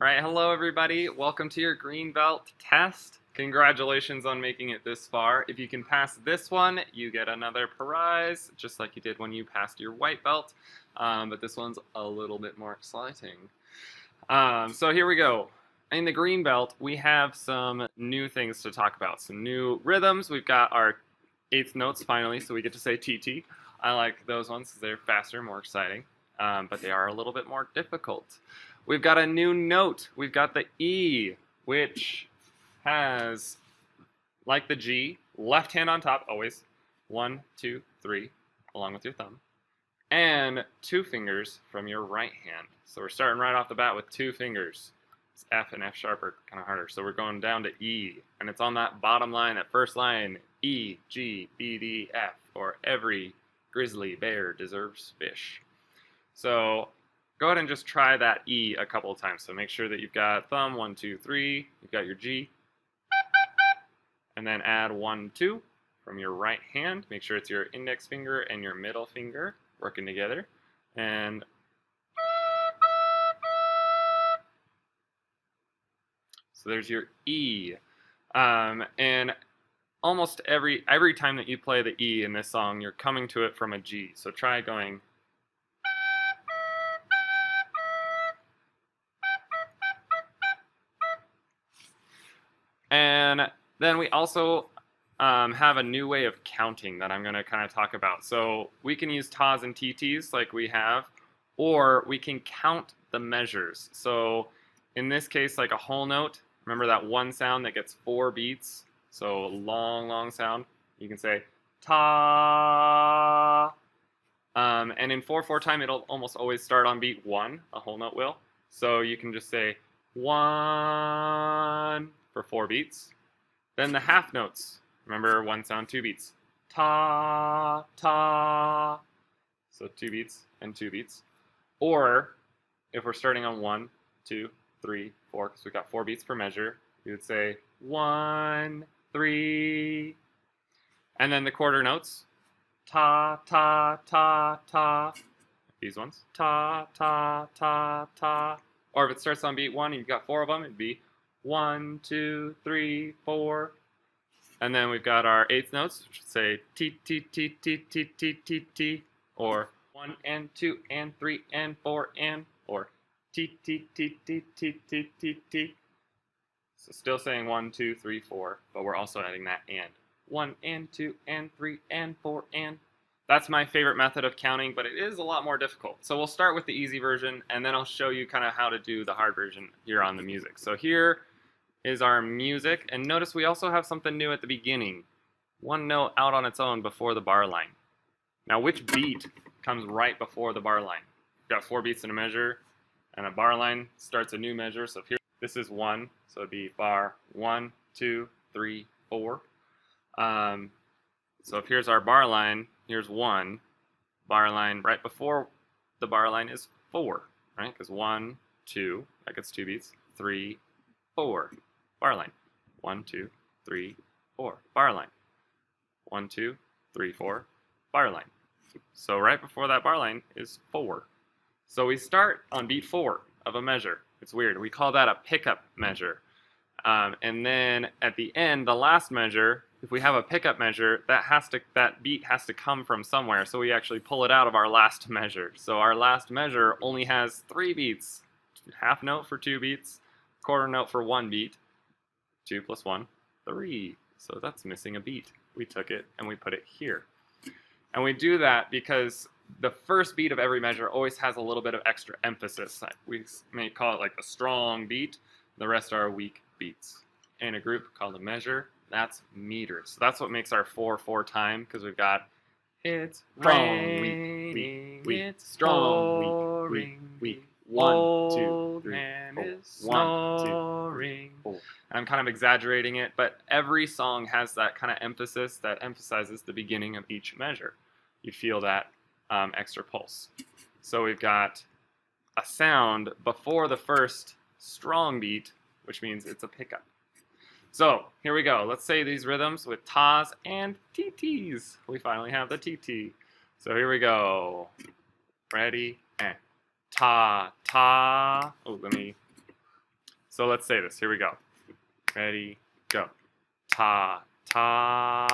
Right, hello everybody. Welcome to your green belt test. Congratulations on making it this far. If you can pass this one, you get another prize, just like you did when you passed your white belt. But this one's a little bit more exciting. So here we go. In the green belt, we have some new things to talk about. Some new rhythms. We've got our eighth notes finally, so we get to say TT. I like those ones because they're faster, more exciting, but they are a little bit more difficult. We've got a new note. We've got the E, which has, like the G, left hand on top always. 1, 2, 3, along with your thumb. And 2 fingers from your right hand. So we're starting right off the bat with 2 fingers. It's F and F sharp are kind of harder. So we're going down to E. And it's on that bottom line, that first line, E, G, B, D, F, or every grizzly bear deserves fish. So go ahead and just try that E a couple of times. So make sure that you've got thumb, 1, 2, 3. You've got your G. And then add 1, 2 from your right hand. Make sure it's your index finger and your middle finger working together. And so there's your E. And almost every time that you play the E in this song, you're coming to it from a G. So try going. And then we also have a new way of counting that I'm going to kind of talk about. So we can use tas and TTs like we have, or we can count the measures. So in this case, like a whole note, remember that one sound that gets 4 beats? So long, long sound. You can say ta. And in 4/4 time, it'll almost always start on beat 1, a whole note will. So you can just say 1 for 4 beats. Then the half notes. Remember, 1 sound, 2 beats. Ta, ta. So 2 beats and 2 beats. Or if we're starting on 1, 2, 3, 4, because we've got 4 beats per measure, we would say 1, 3. And then the quarter notes. Ta, ta, ta, ta. These ones. Ta, ta, ta, ta. Or if it starts on beat 1 and you've got 4 of them, it'd be 1, 2, 3, 4. And then we've got our eighth notes, which say T, T, T, T, T, T, T, T, or 1 and 2 and 3 and 4 and, or T, T, T, T, T, T, T, T. So still saying 1, 2, 3, 4, but we're also adding that and. 1 and 2 and 3 and 4 and. That's my favorite method of counting, but it is a lot more difficult. So we'll start with the easy version, and then I'll show you kind of how to do the hard version here on the music. So here is our music, and notice we also have something new at the beginning. 1 note out on its own before the bar line. Now which beat comes right before the bar line? We've got 4 beats in a measure, and a bar line starts a new measure. So here, this is 1, so it'd be bar 1, 2, 3, 4. So if here's our bar line, here's 1. Bar line right before the bar line is 4, right? Because 1, 2, that gets 2 beats. 3, 4. Bar line. 1, 2, 3, 4. Bar line. 1, 2, 3, 4. Bar line. So right before that bar line is 4. So we start on beat 4 of a measure. It's weird. We call that a pickup measure. And then at the end, the last measure, if we have a pickup measure, that beat has to come from somewhere. So we actually pull it out of our last measure. So our last measure only has 3 beats. Half note for 2 beats, quarter note for 1 beat. 2 plus 1, 3. So that's missing a beat. We took it and we put it here. And we do that because the first beat of every measure always has a little bit of extra emphasis. We may call it like a strong beat. The rest are weak beats. In a group called a measure, that's meters. So that's what makes our 4/4 time, because we've got it's strong, weak, weak, strong, weak, weak. 1, 2, 3, 4. 1, 2, 3, 4. I'm kind of exaggerating it, but every song has that kind of emphasis that emphasizes the beginning of each measure. You feel that extra pulse. So we've got a sound before the first strong beat, which means it's a pickup. So here we go. Let's say these rhythms with tas and TTs. We finally have the TT. So here we go. Ready? And ta, ta. Oh, let me So let's say this. Here we go. Ready, go. Ta, ta,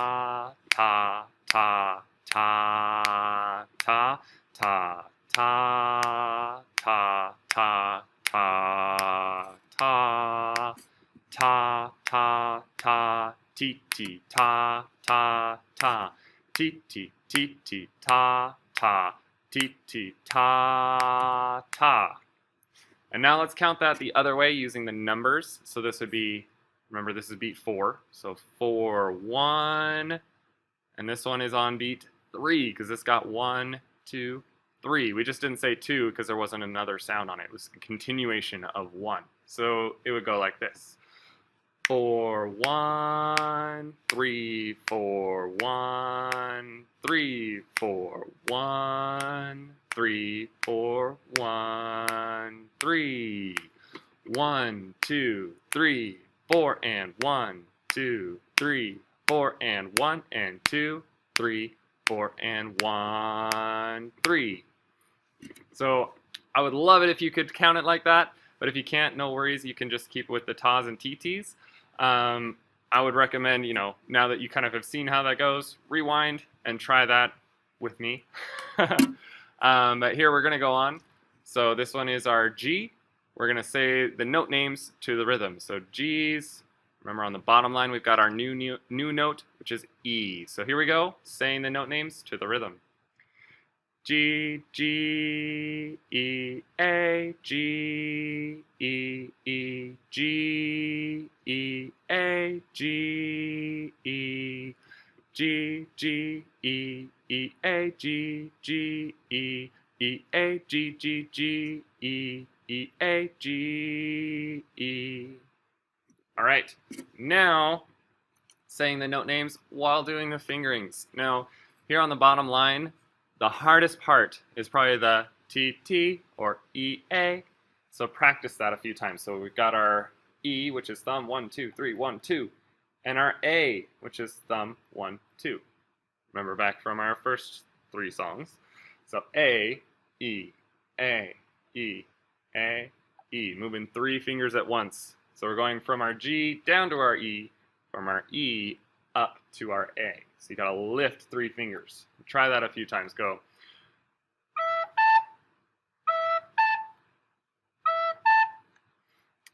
ta, ta, ta, ta, ta, ta, ta, ta, ta, ta, ta, ta, ta, ti, ti, ta, ta, ta, ti, ti, ti, ti, ta, ta, ti, ti, ta, ta. And now let's count that the other way using the numbers. So this would be, remember this is beat 4. So 4, 1. And this one is on beat 3 because this got 1, 2, 3. We just didn't say 2 because there wasn't another sound on it. It was a continuation of 1. So it would go like this. 4, 1, 3, 4, 1, 3, 4, 1, 3, 4, 1, 3, 1, 2, 3, 4, and 1, 2, 3, 4, and 1, and 2, 3, 4, and 1, 3. So I would love it if you could count it like that, but if you can't, no worries. You can just keep with the tas and TTs. I would recommend, now that you kind of have seen how that goes, rewind and try that with me. But here we're going to go on. So this one is our G. We're going to say the note names to the rhythm. So G's, remember on the bottom line we've got our new note, which is E. So here we go, saying the note names to the rhythm. G, G, E, A, G, E, E, G, E, A, G, E, G, G, E, E, A, G, G, E, E, A, G, G, G, E, E, A, G, E. All right, now saying the note names while doing the fingerings. Now, here on the bottom line, the hardest part is probably the T, T, or E, A. So practice that a few times. So we've got our E, which is thumb, 1, 2, 3, 1, 2. And our A, which is thumb, 1, 2. Remember back from our first 3 songs. So A, E, A, E, A, E. Moving 3 fingers at once. So we're going from our G down to our E, from our E up to our A. So you gotta lift 3 fingers. Try that a few times. Go.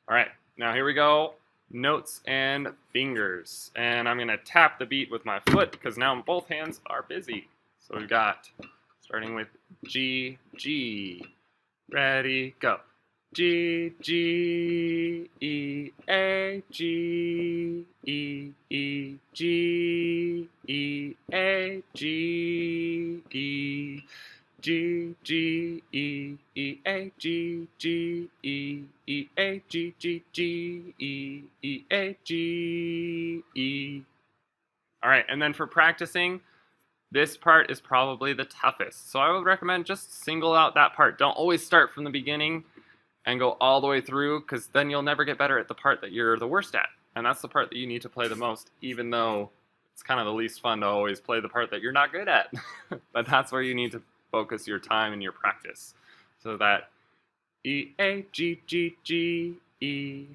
All right, now here we go. Notes and fingers. And I'm gonna tap the beat with my foot because now both hands are busy. So we've got, starting with G, G. Ready, go. G, G, E, A, G, E, E, G, E, A, G, E, G, G, E, E, A, G, G, E, E, A, G, G, G, E, E, A, G, E. All right, and then for practicing, this part is probably the toughest. So I would recommend just single out that part. Don't always start from the beginning and go all the way through, because then you'll never get better at the part that you're the worst at. And that's the part that you need to play the most, even though it's kind of the least fun to always play the part that you're not good at. But that's where you need to focus your time and your practice. So that E, A, G, G, G, E,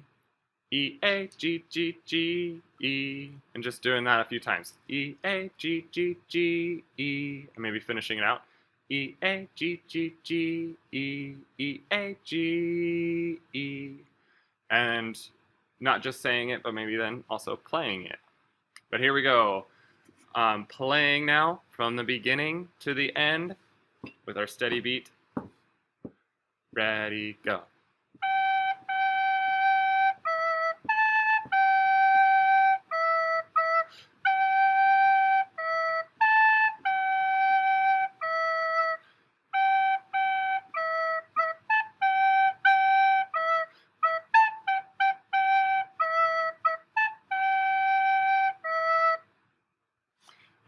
E, A, G, G, G, E. And just doing that a few times. E, A, G, G, G, E. And maybe finishing it out. E, A, G, G, G, E, E, A, G, E. And not just saying it, but maybe then also playing it. But here we go. Playing now from the beginning to the end with our steady beat. Ready, go.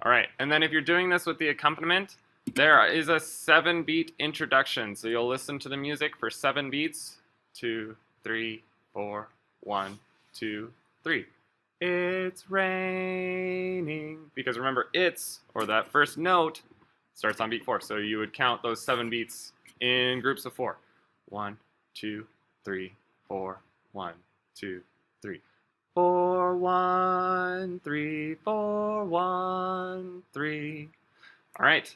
All right, and then if you're doing this with the accompaniment, there is a 7-beat introduction. So you'll listen to the music for 7 beats. 2, 3, 4, 1, 2, 3. It's raining. Because remember, it's, or that first note, starts on beat 4. So you would count those 7 beats in groups of 4. 1, 2, 3, 4, 1, 2, 3. 4, 1, 3, 4, 1, 3. All right.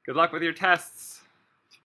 Good luck with your tests.